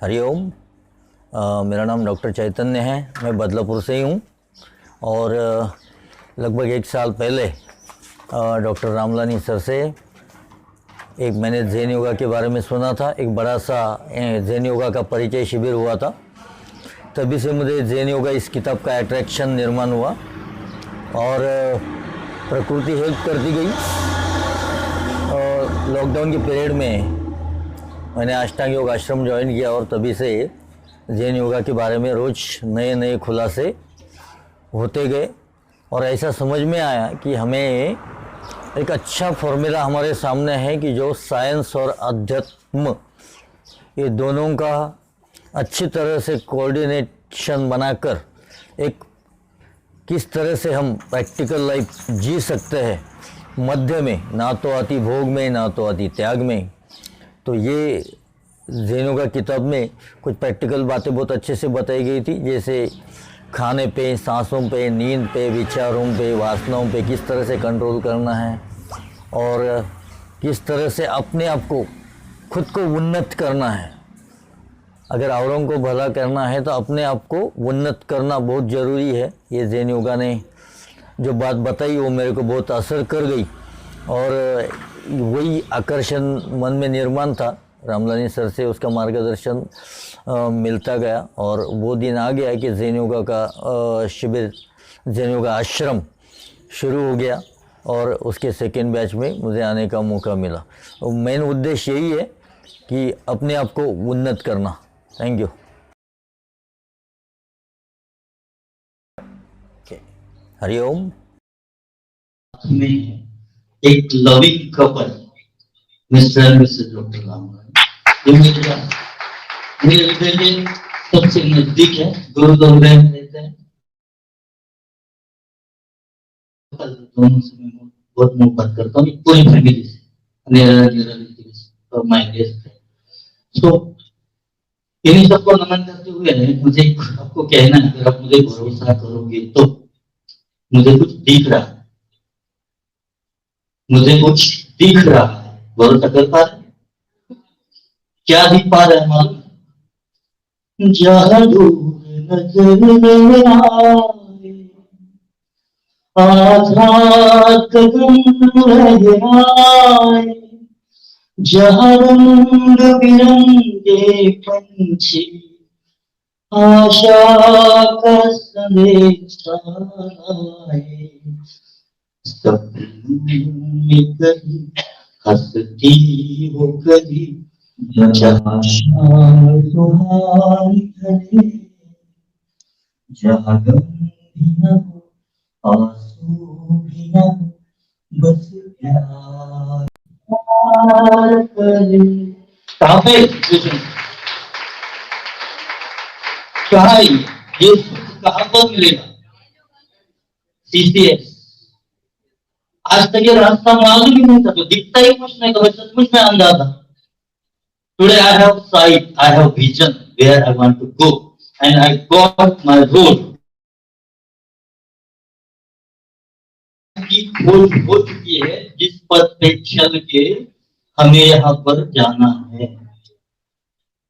हरिओम। मेरा नाम डॉक्टर चैतन्य है। मैं बदलापुर से ही हूँ और लगभग 1 साल पहले डॉक्टर रामलानी सर से एक मैंने जैन योगा के बारे में सुना था। एक बड़ा सा जैन योगा का परिचय शिविर हुआ था। तभी से मुझे जैन योगा इस किताब का अट्रैक्शन निर्माण हुआ और प्रकृति हेल्प करती गई। और लॉकडाउन के पीरियड में मैंने अष्टांग योग आश्रम ज्वाइन किया और तभी से जैन योगा के बारे में रोज़ नए नए खुलासे होते गए और ऐसा समझ में आया कि हमें एक अच्छा फॉर्मूला हमारे सामने है कि जो साइंस और अध्यात्म ये दोनों का अच्छी तरह से कोऑर्डिनेशन बनाकर एक किस तरह से हम प्रैक्टिकल लाइफ जी सकते हैं, मध्य में, ना तो अति भोग में ना तो अति त्याग में। तो ये जैन योगा किताब में कुछ प्रैक्टिकल बातें बहुत अच्छे से बताई गई थी, जैसे खाने पे, सांसों पे, नींद पे, विचारों पे, वासनाओं पे किस तरह से कंट्रोल करना है और किस तरह से अपने आप को खुद को उन्नत करना है। अगर औरों को भला करना है तो अपने आप को उन्नत करना बहुत ज़रूरी है। ये जैन योगा ने जो बात बताई वो मेरे को बहुत असर कर गई और वही आकर्षण मन में निर्माण था। रामलानी सर से उसका मार्गदर्शन मिलता गया और वो दिन आ गया कि जैन योगा का शिविर, जैन योगा आश्रम शुरू हो गया और उसके सेकेंड बैच में मुझे आने का मौका मिला। मेन उद्देश्य यही है कि अपने आप को उन्नत करना। Thank you. हरिओम। एक loving couple mister and Mrs doctor Ramlani, ये मेरे हृदय के सबसे नजदीक है। दूर दूर में रहते हैं, दोनों से मैं बहुत मोहब्बत करता हूँ, पूरी फैमिली से और माय गेस्ट है। सो इन्हीं सबको नमन करते हुए मुझे आपको कहना है, अगर आप मुझे भरोसा करोगे तो मुझे कुछ दिख रहा है, मुझे कुछ दिख रहा है। भरोसा कर पा रहे? क्या दिख पा रहा है मालूम? जहां दूर नजर आए आजाद कदम लहराए, जहां रंग बिरंगे पंछी आशा का संदेश आए, सपने में कहीं हंसती हो कभी, जहाँ शाम सुहानी ढले, जहाँ गम भी न हो आंसू भी न हो, बस प्यार करे। कहाँ पे कहाँ है ये कहाँ पर मिलेगा? CCS। आज तक ये रास्ता मालूम ही नहीं था, तो दिखता ही कुछ नहीं, तो सचमुच में अंधा था। Today I have sight, I have vision where I want to go, and I got my road की खोज हो चुकी है, जिस पथ पे चल के हमें यहाँ पर जाना है।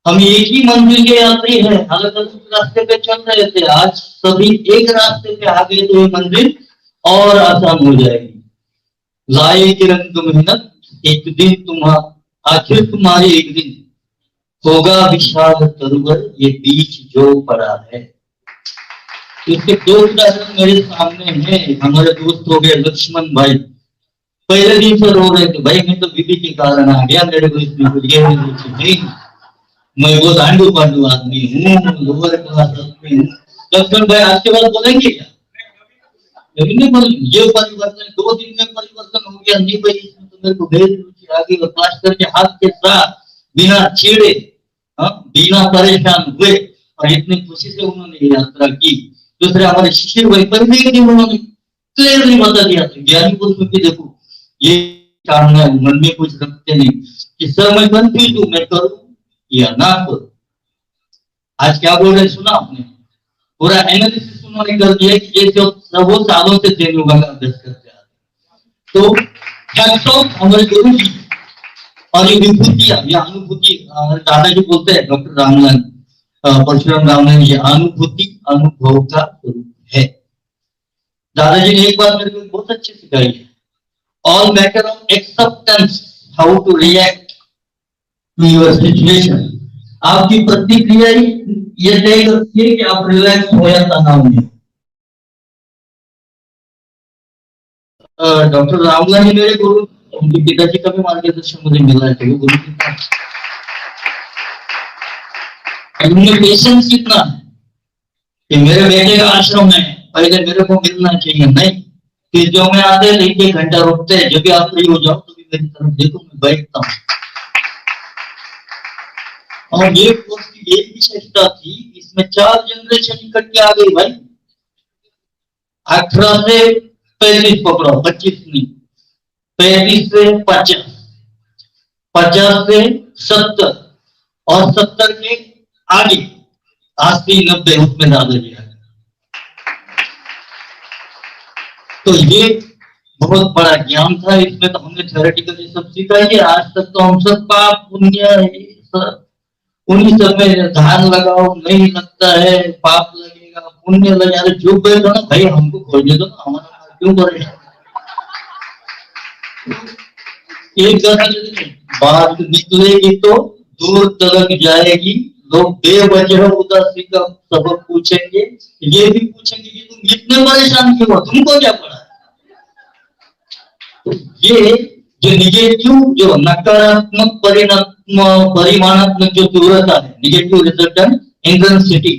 हम एक ही मंजिल के यात्री हैं, अलग अलग रास्ते पे चल रहे थे, आज सभी एक रास्ते पे आ गए तो ये मंजिल और आसान हो जाएगी। लाएगी रंग मेहनत, एक दिन आखिर तुम्हारी एक दिन होगा विशाल तरुवर, ये बीच जो पड़ा है। इसके 2 उदाहरण मेरे सामने हैं। हमारे दोस्त हो गए लक्ष्मण भाई, पहले दिन से रो रहे थे, भाई मैं तो बीबी के कारण आ गया, मेरे को इसमें नहीं, मैं वो दांडू पांडू आदमी हूँ, लोअर क्लास आदमी हूँ। लक्ष्मण भाई आज के बाद बोलेंगे क्या? नहीं बोलेंगे। ये परिवर्तन 2 दिन में परिवर्तन हो गया, नहीं भाई इसमें तो मेरे को भेज रुचि आ गई। क्लास करके हाथ के साथ बिना छेड़े, बिना परेशान हुए और इतनी खुशी से उन्होंने यात्रा की। दूसरे हमारे शिशिर भाई पर भी उन्होंने क्लियरली बता दिया, ज्ञानी पुरुषों की देखो ये कारण है, मन में कुछ रखते नहीं कि सर मैं कंफ्यूज हूं, मैं करूं या ना करूं। आज क्या बोल रहे सुना आपने? पूरा एनालिसिस उन्होंने कर दिया कि ये जो वो सालों से जैन योगा का अभ्यास करते आ रहे, तो हमारे गुरु जी और ये विभूतियां, ये अनुभूति, दादाजी बोलते हैं, डॉक्टर रामलाल परशुराम रामलाल, ये अनुभूति अनुभव का स्वरूप है। दादाजी ने एक बात मेरे को बहुत अच्छी सिखाई है, all matter of acceptance, how to react to your situation. आपकी प्रतिक्रिया ही ये तय करती है कि आप रिलैक्स हो या तनाव में। डॉक्टर रामलाल जी मेरे गुरु, उनके पिताजी का भी मार्गदर्शन मुझे मिला है, तो वो गुरु कितना उनमें पेशेंस कितना है कि मेरे बेटे का आश्रम है, पहले मेरे को मिलना चाहिए, नहीं फिर जो मैं आते हैं 1 घंटा रुकते हैं, जब भी आप फ्री हो जाओ तो भी मेरी तरफ देखो, मैं बैठता हूँ। और ये कोर्स की ये विशेषता थी, इसमें 4 जनरेशन इकट्ठे आ गई भाई। 18 से 35 पकड़ो, 25 नहीं, 35 से 50, 50 से 70 और 70 के आगे 80-90 उसमें दादाजी आ गए। तो ये बहुत बड़ा ज्ञान था इसमें, तो हमने थ्योरेटिकल ये सब सीखा है। आज तक तो हम सब पाप पुण्य उन्हीं सब में ध्यान लगाओ, नहीं लगता है पाप लगेगा पुण्य लगेगा, अरे जो कहेगा ना भाई हमको खोलने दो ना, हमारा क्यों करे। एक बात निकलेगी तो दूर तक जाएगी, लोग बेवजह उदासी का सबक पूछेंगे, ये भी पूछेंगे कि तुम इतने परेशान क्यों हो, तुमको क्या पड़ा। तो ये जो निगेटिव, जो नकारात्मक परिमाणात्मक जो तीव्रता है, निगेटिव रिजल्टेंट इंटेंसिटी,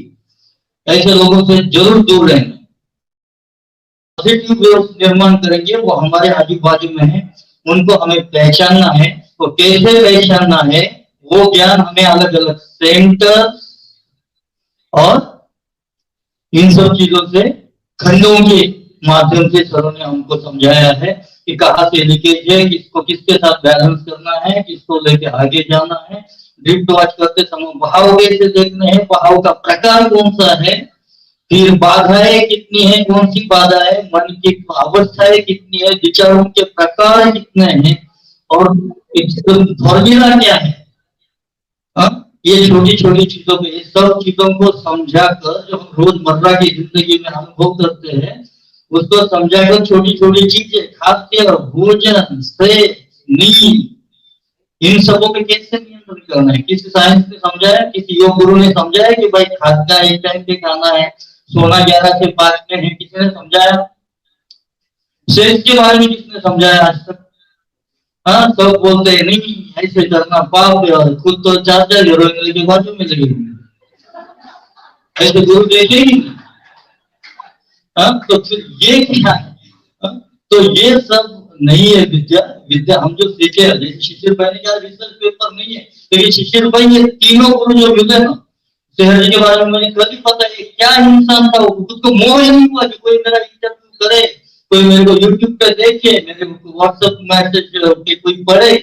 ऐसे लोगों से जरूर दूर रहना। पॉजिटिव वेव निर्माण करेंगे, वो हमारे आजू बाजू में है, उनको हमें पहचानना है। तो कैसे पहचानना है, वो ज्ञान हमें अलग अलग सेंटर और इन सब चीजों से, खंडों के माध्यम से सरों ने हमको समझाया है कि कहाँ से लीकेज है, किसको किसके साथ बैलेंस करना है, किसको लेके आगे जाना है। ड्रिफ्ट वॉच करते समय बहाव कैसे देखने हैं, बहाव का प्रकार कौन सा है, फिर बाधाएं कितनी है, कौन सी बाधा है, मन की अवस्थाएं कितनी है, विचारों के प्रकार कितने हैं, और फॉर्मूला क्या है। ये छोटी छोटी चीजों में, सब चीजों को समझाकर जो हम रोजमर्रा की जिंदगी में अनुभव करते हैं, उसको समझाकर छोटी छोटी चीजें, खाद्य, भोजन से नींद, इन सबों पे कैसे नियंत्रण करना है। किसी साइंस ने समझाया, किसी योग गुरु ने समझाया कि भाई खाद्य एक टाइम पे खाना है, सोना 11 से 5 में है, किसी ने समझाया। सेक्स के बारे में किसने समझाया आज तक। हाँ, सब बोलते हैं नहीं ऐसे करना पाप है, और खुद तो 4-4 हीरोइन के बाजू में लगे, ऐसे गुरु देखे ही। तो फिर ये क्या है। तो ये सब नहीं है विद्या। विद्या हम जो सीखे, जैसे शिशिर भाई ने कहा रिसर्च पेपर नहीं है, तो ये शिशिर भाई ये तीनों गुरु जो मिले ना, शहर जी के बारे में मुझे कभी पता है क्या इंसान था, वो खुद को मोह ही नहीं हुआ कि कोई मेरा इंटरव्यू करे, कोई मेरे को यूट्यूब पे देखे, मेरे को व्हाट्सएप मैसेज पे कोई पढ़े,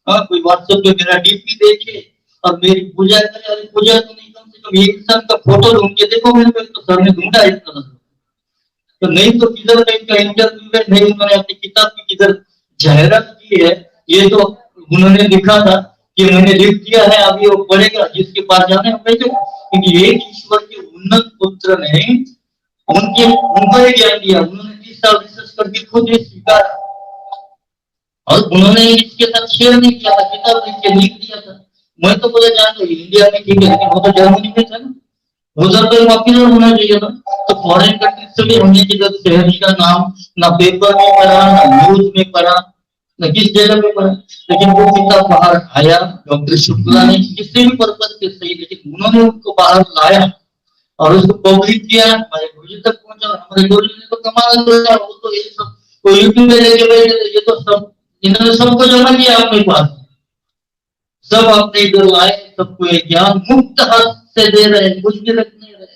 कोई व्हाट्सएप पे मेरा डीपी देखे और मेरी पूजा करे। अरे पूजा तो नहीं, कम से कम एक इंसान का फोटो ढूंढ के देखो, मेरे को तो सर ने ढूंढा इस तरह से। तो नहीं तो किधर का इनका इंटरव्यू है, नहीं उन्होंने अपनी किताब की किधर जाहिरात की है, ये तो उन्होंने लिखा था कि मैंने लिख दिया है, अभी वो पढ़ेगा, जिसके पास जाने हम भेजो। क्योंकि एक ईश्वर के उन्नत पुत्र ने उनको ये ज्ञान दिया, उन्होंने 30 साल रिसर्च करके खुद ये स्वीकार, और उन्होंने इसके साथ शेयर नहीं किया था, किताब लिख के लिख दिया था। मैं तो बोला जान इंडिया में ठीक है, लेकिन वो तो जर्मनी में था ना, उधर तो वापिस होना चाहिए था। तो फॉरेन कंट्रीज से भी हमने किधर शहर का नाम ना पेपर में पढ़ा, ना न्यूज में पढ़ा, न किस जगह पे पढ़ा, लेकिन वो किताब बाहर आया। डॉक्टर शुक्ला ने किसी भी पर्पज से सही, लेकिन उन्होंने उसको बाहर लाया और उसको पब्लिक किया, हमारे गुरु जी तक पहुंचा। हमारे गुरु जी ने तो कमाल किया, वो तो ये सब को यूट्यूब पे लेके बैठे थे, ये तो सब इन्होंने सबको जमा किया अपने पास, सब अपने इधर लाए, सबको एक ज्ञान मुक्त हाथ से दे रहे, कुछ भी रख नहीं रहे।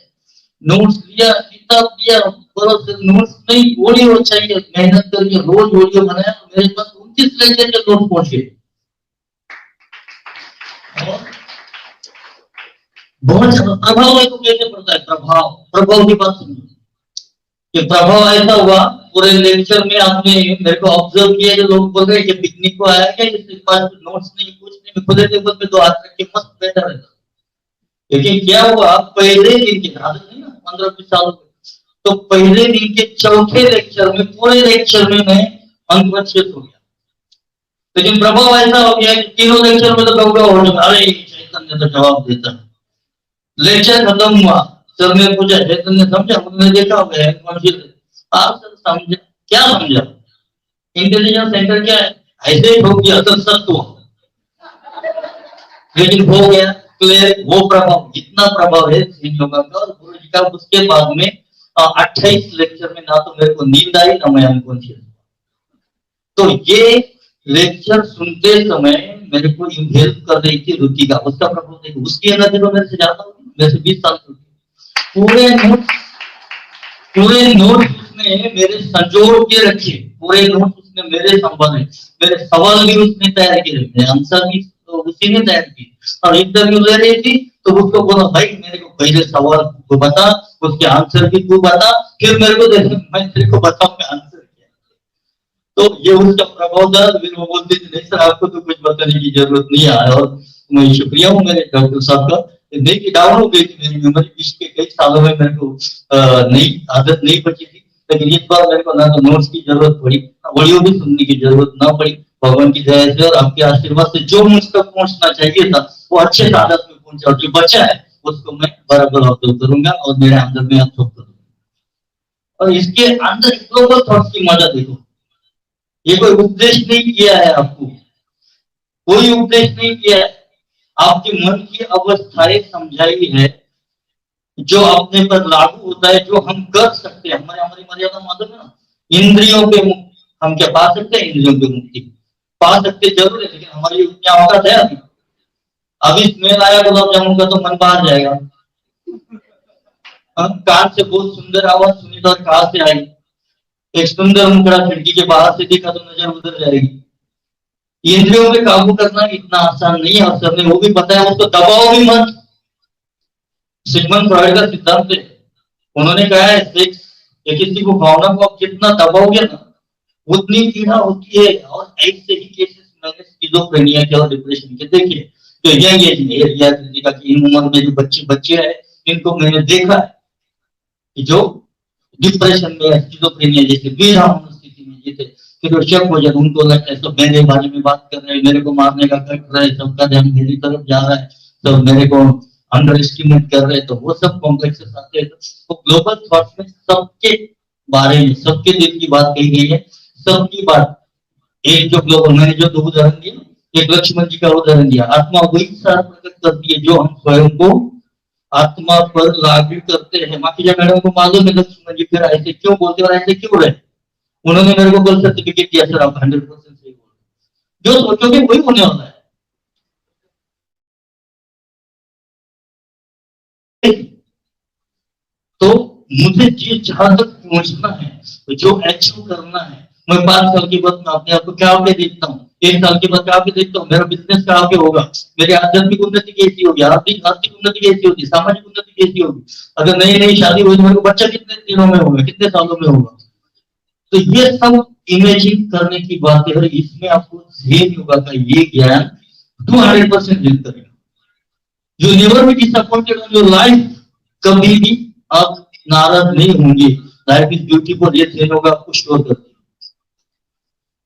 नोट्स लिया, किताब दिया, नोट्स नहीं, ऑडियो चाहिए, मेहनत करके रोज ऑडियो बनाया, मेरे पास 29 लेक्चर के नोट पहुंचे। बहुत प्रभाव है, तो कैसे पड़ता है प्रभाव, प्रभाव की बात सुनिए। कि प्रभाव ऐसा हुआ पूरे लेक्चर में आपने मेरे को ऑब्जर्व किया जो लोग बोल रहे कि पिकनिक को आया क्या, इसके पास नोट्स नहीं कुछ नहीं, खुले टेबल पे 2 हाथ रख के मस्त बैठा रहता। लेकिन क्या हुआ, पहले दिन की आदत नहीं ना 15-20 साल में, तो पहले दिन के चौथे लेक्चर में पूरे लेक्चर में मैं अनकॉन्शियस हो गया। लेकिन प्रभाव ऐसा हो गया कि तीनों लेक्चर में तो गौरव हो गया, अरे चैतन्य तो जवाब देता है। लेक्चर खत्म हुआ, सर ने पूछा चैतन्य समझा, उन्होंने देखा होगा अनकॉन्शियस। आप सर समझा, क्या समझा? इंटेलिजेंस सेंटर क्या है, ऐसे ही हो गया तो सत्य हुआ, लेकिन हो गया क्लियर। वो प्रभाव, जितना प्रभाव है योगा का और गुरु जी का, उसके बाद में 28 लेक्चर में ना तो मेरे को नींद आई ना मैं अनकॉन्शियस। तो ये लेक्चर सुनते समय मेरे को हेल्प कर रही थी रुचि का, उसका प्रभाव देखो, उसकी एनर्जी तो मेरे से ज्यादा होगी, मेरे से 20 साल पूरे नोट उसने मेरे संजोड़ के रखे, पूरे नोट उसने मेरे संभाले, मेरे सवाल भी उसने तैयार किए, आंसर भी तो उसी ने तैयार की। और इंटरव्यू ले रही थी तो उसको बोला भाई मेरे को पहले सवाल को बता, उसके आंसर भी तू बता, फिर मेरे को देख मैं तेरे को बताऊंगा आंसर क्या। तो ये उसका प्रभाव था। फिर वो बोलते थे नहीं सर आपको तो कुछ बताने की जरूरत नहीं है, और मैं शुक्रिया हूँ मेरे डॉक्टर साहब का। नहीं डाउन हो गई थी मेरी मेमोरी, पिछले कई सालों में मेरे को नई आदत नहीं बची थी, लेकिन इस बार मेरे को ना तो नोट्स की जरूरत पड़ी, ऑडियो भी सुनने की जरूरत ना पड़ी। भगवान की दया से और आपके आशीर्वाद से जो मुझ तक पहुंचना चाहिए था वो अच्छे आदत में पहुंचा, और जो बचा है उसको मैं बराबर ऑब्जर्व करूंगा और मेरे अंदर में अब्जॉर्व करूंगा। और इसके अंदर ग्लोबल थॉट्स की मजा देखो, ये कोई उपदेश नहीं किया है आपको, कोई उपदेश नहीं किया है, आपके मन की अवस्थाएं समझाई है, जो अपने पर लागू होता है, जो हम कर सकते हैं। हमारी मर्यादा मालूम है ना, इंद्रियों पे मुक्ति हम क्या पा सकते हैं? इंद्रियों पे मुक्ति पा सकते जरूर है, लेकिन हमारी क्या औकात है? अभी स्मेल आया गुलाब जामुन का तो मन बाहर जाएगा। कान से बहुत सुंदर आवाज सुनी तो कहां से आई, एक सुंदर मुखड़ा खिड़की के बाहर से दिखा तो नजर उधर जाएगी। इंद्रियों पे काबू करना इतना आसान नहीं है, और सर ने वो भी बताया उसको दबाओ भी मत। सिगमंड फ्रॉइड का सिद्धांत है, उन्होंने कहा है सेक्स या किसी को भावना को आप जितना दबाओगे ना उतनी पीड़ा होती है। और ऐसे ही केसेस मैंने स्किज़ोफ्रेनिया के और डिप्रेशन के देखे। तो यंग एज में एरिया की इन उम्र में जो बच्चे हैं इनको मैंने देखा है कि जो डिप्रेशन में स्किज़ोफ्रेनिया जैसे बेराम स्थिति में जीते, फिर वो शक हो जाए, उनको लगता है सब मेरे बारे में बात कर रहे हैं, मेरे को मारने का कर रहे हैं, सबका ध्यान मेरी तरफ जा रहा है, सब मेरे को अंडर एस्टिमेट कर रहे हैं। तो वो सब कॉम्प्लेक्सेस आते हैं। तो ग्लोबल थॉट्स में सबके बारे में सबके दिल की बात कही गई है, सबकी बात। एक जो ग्लोबल, मैंने जो 2 उदाहरण दिए, एक लक्ष्मण जी का उदाहरण दिया, आत्मा वही सार प्रकट करती है जो हम स्वयं को आत्मा पर लागू करते हैं। माखीजा मैडम को मालूम है लक्ष्मण जी फिर ऐसे क्यों बोलते और ऐसे क्यों रहे, उन्होंने मेरे को कल सर्टिफिकेट दिया सर आप 100% सही बोल, जो सोचोगे वही होने वाला है। तो मुझे जिस जहां तक पहुंचना है, जो अचीव करना है, मैं 5 साल के बाद मैं अपने आप को क्या आगे देखता हूँ, 1 साल के बाद क्या आगे देखता हूँ, मेरा बिजनेस क्या आगे होगा, मेरी आध्यात्मिक उन्नति कैसी होगी, आर्थिक उन्नति कैसी होगी, सामाजिक उन्नति कैसी होगी, अगर नई नई शादी हुई तो मेरे को बच्चा कितने दिनों में होगा, कितने सालों में होगा। तो ये सब इमेजिन करने की बात है, इसमें आपको ज़ेन योगा का ये ज्ञान 200% हेल्प करेगा। You never be disappointed on your life, कभी भी आप नाराज नहीं होंगे। लाइफ इज ब्यूटीफुल, ये ज़ेन योगा आपको श्योर करती है।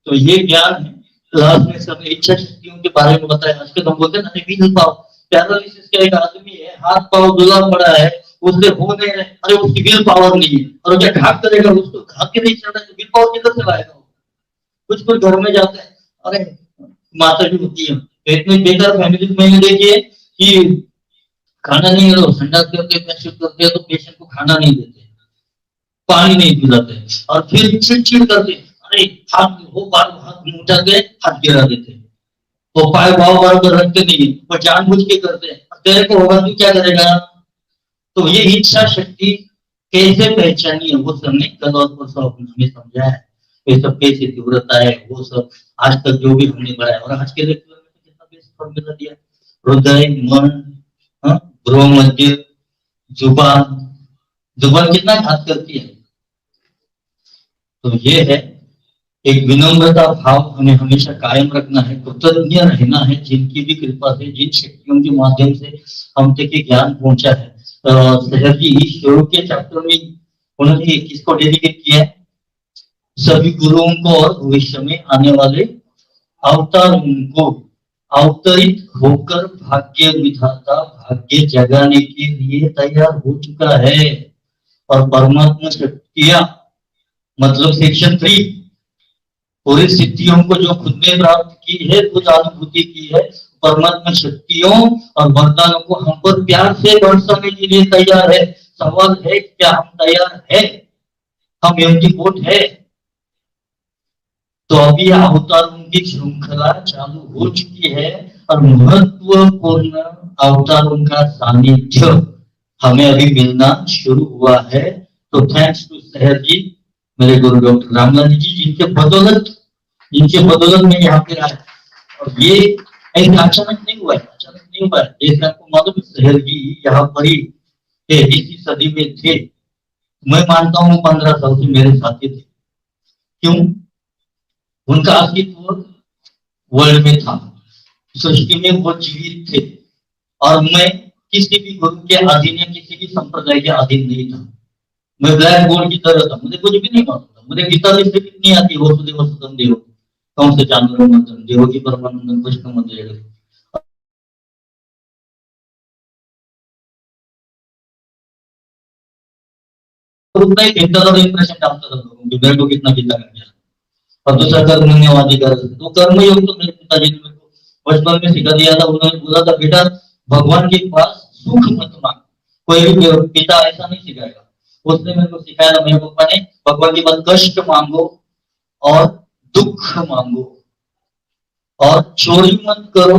तो ये ज्ञान है। लास्ट में सब इच्छा शक्तियों के बारे में बताया। आजकल हम बोलते हैं ना विल पावर, पैरालिसिस का एक आदमी है, हाथ पांव दुला पड़ा है, उससे हो नहीं रहे, अरे उसकी विल पावर नहीं है, और क्या घात करेगा, उसको घात के नहीं चल रहा है, विल पावर किधर से लाएगा? कुछ घर में जाते हैं, अरे माता भी होती है, इतनी बेकार फैमिली मैंने देखी है कि खाना नहीं है, संडास करते करते तो पेशेंट को खाना नहीं देते, पानी नहीं पिलाते, और फिर चिड़चिड़ करते, अरे हाथ वो बार हाथ उठा के हाथ गिरा देते, वो पाए भाव बराबर रखते नहीं, वो जानबूझ के करते हैं, तेरे को होगा तू क्या करेगा? तो ये इच्छा शक्ति कैसे पहचानी है वो सबने कल और परसों हमें समझाया है, ये सब कैसे तीव्रता है वो सब आज तक जो भी हमने बढ़ाया। और आज के लेक्चर में कितना बेस्ट फॉर्मूला दिया, हृदय मन, गृह मध्य, जुबान, जुबान कितना घात करती है, तो ये है, एक विनम्रता भाव हमें हमेशा कायम रखना है, कृतज्ञ रहना है जिनकी भी कृपा से, जिन शक्तियों के माध्यम से हम तक ये ज्ञान पहुंचा है। सहज जी शुरू के चैप्टर में उन्होंने किसको डेडिकेट किया है? सभी गुरुओं को और भविष्य में आने वाले अवतारों को अवतरित होकर भाग्य विधाता भाग्य जगाने के लिए तैयार हो चुका है। और परमात्मा शक्तियां मतलब सेक्शन 3 पूरी सिद्धियों को जो खुद ने प्राप्त की है, खुद अनुभूति की है, परमात्मा शक्तियों और वरदानों को हम पर प्यार से बरसाने के लिए तैयार है। सवाल है क्या हम तैयार है? हम एम्प्टी बोट है? तो अभी अवतारों की श्रृंखला चालू हो चुकी है और महत्वपूर्ण अवतारों का सानिध्य हमें अभी मिलना शुरू हुआ है। तो थैंक्स टू सहज जी, मेरे गुरु डॉक्टर रामलाल जी, जिनके बदौलत में यहाँ पे आया। और ये ऐसे अचानक नहीं हुआ है, जैसे आपको मालूम है सहज जी यहाँ पर ही थे, इसी सदी में थे। मैं मानता हूँ 15 साल से मेरे साथी थे। क्यों? उनका अस्तित्व वर्ल्ड में था, सृष्टि में वो जीवित थे। और मैं किसी भी गुरु के अधीन या किसी भी संप्रदाय के अधीन नहीं था। मैं ब्लैक बोर्ड की तरह था, मुझे कुछ भी नहीं मालूम था। मुझे गीता से कितनी आती, वसुदेव सुतम देव, कौन से जानवर मंत्र, देवो की परमानंदन कृष्ण मंत्र, उतना ही गीता का इंप्रेशन डालता था लोगों को, मेरे को कितना गीता कर गया। और दूसरा कर्मण्यवादी कर, तो कर्मयोग तो मेरे पिताजी ने मेरे को बचपन में सिखा दिया था। उन्होंने बोला था बेटा भगवान के पास सुख मत मांग, कोई भी पिता ऐसा नहीं सिखाएगा। उसने मेरे को सिखाया था, मेरे पापा ने, भगवान के पास कष्ट मांगो और दुख मांगो और चोरी मत करो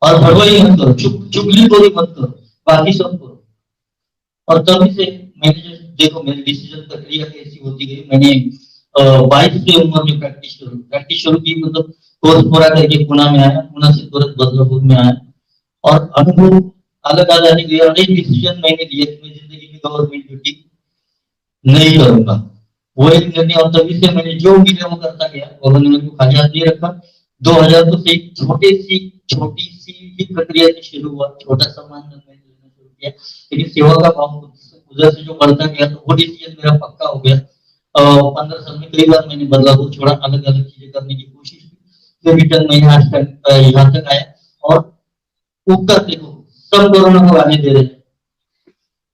और हड़बड़ी मत करो, चुगलीखोरी मत करो, बाकी सब करो। और तभी से मैंने देखो मेरी डिसीजन प्रक्रिया कैसी होती गई। मैंने 22 की उम्र में प्रैक्टिस शुरू की, मतलब कोर्स पूरा करके पुणे में आया, पुणे से तुरंत बदलापुर में आया और अनुभव अलग अलग गया। अनेक डिसीजन मैंने लिए कि मैं जिंदगी में गवर्नमेंट ड्यूटी नहीं करूंगा, वो एक निर्णय। और तभी से मैंने जो मिले वो करता गया, भगवान ने खाली हाथ नहीं रखा। 2002 से एक छोटी सी ही प्रक्रिया से शुरू हुआ, छोटा सा मानधन मैंने लेना शुरू किया, लेकिन सेवा का भाव उधर से जो बढ़ता गया तो वो डिसीजन मेरा पक्का हो गया। 15 साल में कई बार मैंने बदलाव छोड़ा, अलग अलग चीजें करने की कोशिश की, फिर रिटर्न में यहाँ तक आया। और ऊपर देखो सब कोरोना को आने दे रहे,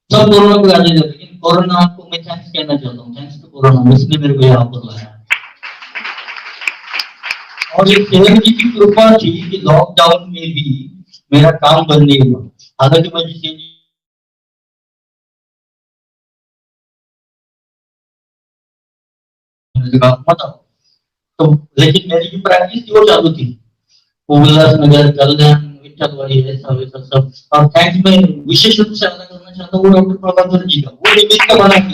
सब कोरोना को आने दे रहे, लेकिन कोरोना को मैं थैंक्स कहना चाहता हूँ, थैंक्स टू कोरोना, उसने मेरे को यहाँ पर लाया। और ये सहज जी की कृपा थी कि लॉकडाउन में भी मेरा काम बंद नहीं हुआ। हालांकि मैं जिसे तो लेकिन मेरी जो प्रैक्टिस थी वो चालू थी, उल्लासनगर, कल्याण, विठलवाड़ी, ऐसा वैसा सब। और थैंक्स मैं विशेष रूप से अदा करना चाहता हूँ डॉक्टर प्रभाकर जी का, वो निमित्त बना के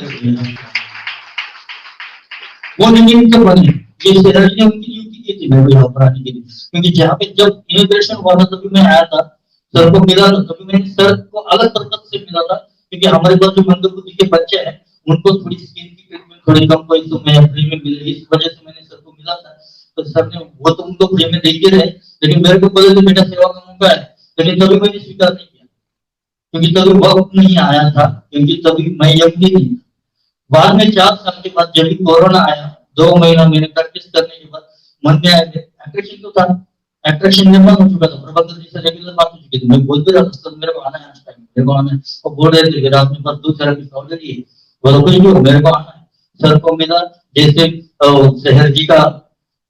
वो निमित्त बने, ये सहज ने उनकी ड्यूटी की थी मेरे यहाँ पर आने के लिए। क्योंकि जहाँ पे जब इमिग्रेशन हुआ था तभी मैं आया था, सर को मिला था, तभी मैंने सर को अलग पर्पज से मिला था, क्योंकि हमारे पास जो मंदबुद्धि के बच्चे हैं उनको थोड़ी स्किन की ट्रीटमेंट थोड़ी कम कोई तो मैं फ्री में मिले, इस वजह से मैंने सर को मिला था। तो सर ने वो तो उनको फ्री में देते रहे, लेकिन मेरे को बोले थे बेटा सेवा का मौका है, लेकिन तभी मैंने स्वीकार नहीं किया, क्योंकि तभी वक्त नहीं आया था, क्योंकि तभी मैं यंग नहीं था। बाद में 4 साल के बाद जब कोरोना आया, 2 महीना मैंने प्रैक्टिस करने के बाद मन में आया, अट्रैक्शन तो था, अट्रैक्शन निर्माण हो चुका था, प्रबंधक जी से रेगुलर बात हो चुकी थी। मैं बोल भी रहा था सर मेरे को आना है, मेरे को आना है, और बोल रहे थे कि आपने पर 2 थेरेपी ऑलरेडी है, बोलो कुछ भी हो, मेरे को आना है। सर को मिला, जैसे शहर जी का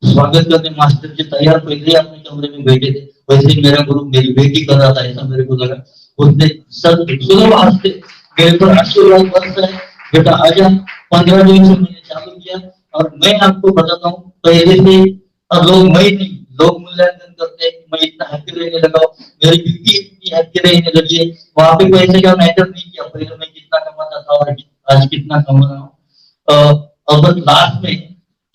स्वागत करने मास्टर जी तैयार पहले अपने कमरे में बैठे थे, वैसे ही मेरा गुरु मेरी बेटी कर रहा था, ऐसा मेरे को लगा। उसने सर सुलभ हंसते मेरे पर आशीर्वाद बरसा है, बेटा आजा। 15 दिन से मैंने चालू किया और मैं आपको बताता हूँ पहले से लोग मैं नहीं, लोग मूल्यांकन करते हैं, मैं इतना हैप्पी रहने लगा, मेरी बीवी इतनी हैप्पी रहने लगी है। वहां पे पैसे का मैटर नहीं किया, पहले मैं कितना कमाता था और आज कितना कमा रहा हूँ। और बस लास्ट में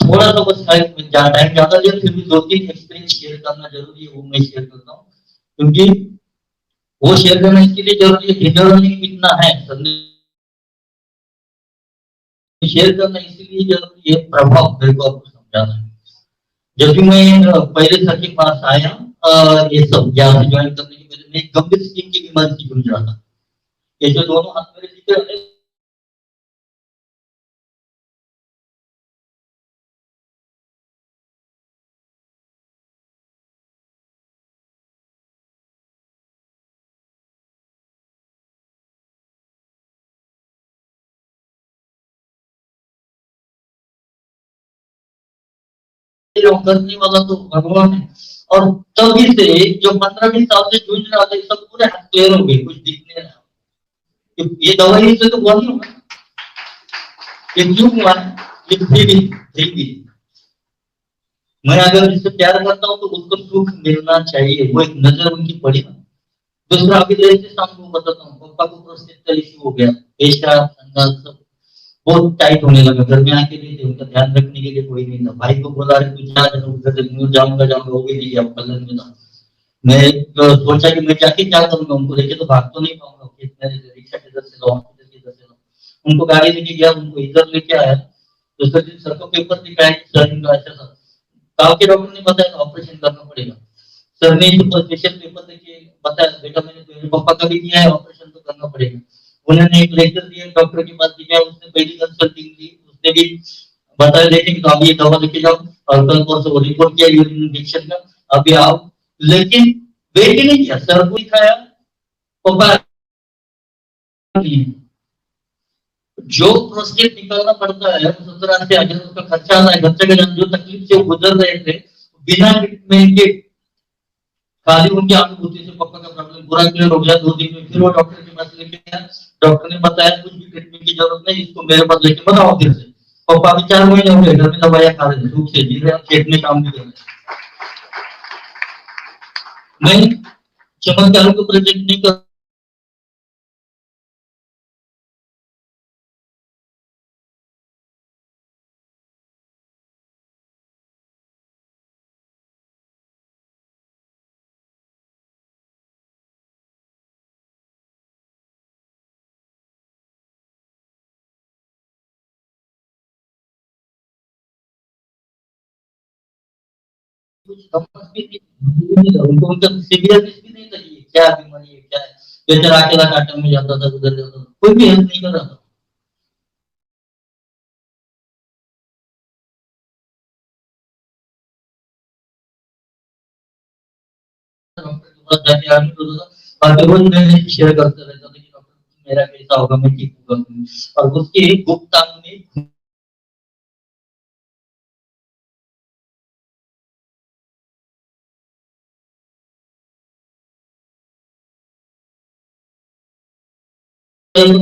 थोड़ा सा बस टाइम ज्यादा लिया, फिर भी 2-3 एक्सपीरियंस शेयर करना जरूरी है, वो मैं शेयर करता हूँ, क्योंकि वो शेयर करना इसके लिए जरूरी है, जनरल कितना है शेयर करना इसलिए जरूरी है, प्रभाव मेरे को आपको समझाना है। जब भी मैं पहले सर के पास आया, ये सब यहाँ से ज्वाइन करने के पहले मैं गंभीर स्किन की बीमारी से जूझ रहा था। ये जो दोनों हाथ मेरे दिख रहे हैं, जो करने वाला तो भगवान है। और तभी से जो 15-20 साल से जूझ रहा था, सब पूरे हाथ क्लियर हो गए, कुछ दिखने लगा। ये दवाई से तो हुआ नहीं होगा, ये क्यों हुआ है? ये फ्री। मैं अगर जिससे प्यार करता हूँ तो उसको सुख मिलना चाहिए, वो एक नजर उनकी पड़ी ना। दूसरा, अभी जैसे शाम को बताता हूँ, पापा को प्रोस्टेट का इश्यू हो गया, पेशाब संडास सब बहुत टाइट होने लगा। घर में आके नहीं थे, उनका ध्यान रखने के लिए कोई नहीं था। भाई को बोला तू जा, जाऊंगा, वो भी नहीं गया, कलन में था। मैं सोचा कि मैं जाके क्या करूंगा, उनको लेके तो भाग तो नहीं पाऊंगा, रिक्शा किधर से लाऊं, किधर से लाऊं। उनको गाड़ी लेके गया, उनको इधर लेके आया। दूसरे दिन सर को पेपर दिखाया कि सर इनका ऐसा था। गाँव के डॉक्टर ने बताया ऑपरेशन करना पड़ेगा। सर ने स्पेशल पेपर देके बताया, बेटा मैंने मेरे पापा का भी किया है, ऑपरेशन तो करना पड़ेगा। उन्होंने एक लेक्चर दिया, डॉक्टर के पास दिया, उसने पहली कंसल्टिंग दी, उसने भी बताया देखें तो अभी ये दवा लेके जाओ, और कल परसों रिपोर्ट किया यूरिन इन्फेक्शन का, अभी आओ। लेकिन वेट ही नहीं किया, सर को दिखाया, पापा जो प्रोस्टेट निकालना पड़ता है 17-80 हजार उसका खर्चा आता है। खर्चे के जो तकलीफ से गुजर रहे थे बिना ट्रीटमेंट के, खाली उनकी अनुभूति से पापा का प्रॉब्लम पूरा क्लियर हो गया। 2 दिन में फिर वो डॉक्टर के पास लेके गया, डॉक्टर ने बताया कुछ भी ट्रीटमेंट की जरूरत नहीं, इसको मेरे पास लेके बताओ फिर से। पापा अभी 4 महीने हो गए घर में दवाइयां खा रहे थे, धूप से जी रहे, खेत में काम भी कर रहे। मैं चमत्कारों को प्रेजेंट नहीं कर कुछ समझ भी नहीं, उनको उनका सीरियसनेस भी नहीं था कि क्या बीमारी है, क्या है। बेचारा अकेला काटा में जाता था, उधर जाता था, कोई भी हेल्प नहीं कर रहा था। डॉक्टर के पास जाके एडमिट होता था, और रोज मैं शेयर करते रहता था कि डॉक्टर मेरा कैसा होगा, मैं ठीक होगा। और उसके गुप्त अंग में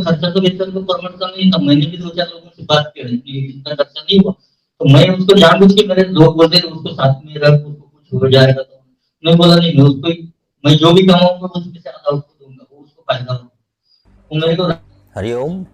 खर्चा तो बेहतर को परवड़ का नहीं था। मैंने भी 2-4 लोगों से बात की कि इतना खर्चा नहीं हुआ, तो मैं उसको जानबूझ के, मेरे लोग बोलते थे उसको साथ में रख, उसको कुछ हो जाएगा, तो मैं बोला नहीं, मैं उसको मैं जो भी कमाऊंगा उसमें से आधा उसको दूंगा, वो उसको फायदा होगा, वो मेरे को। हरिओम।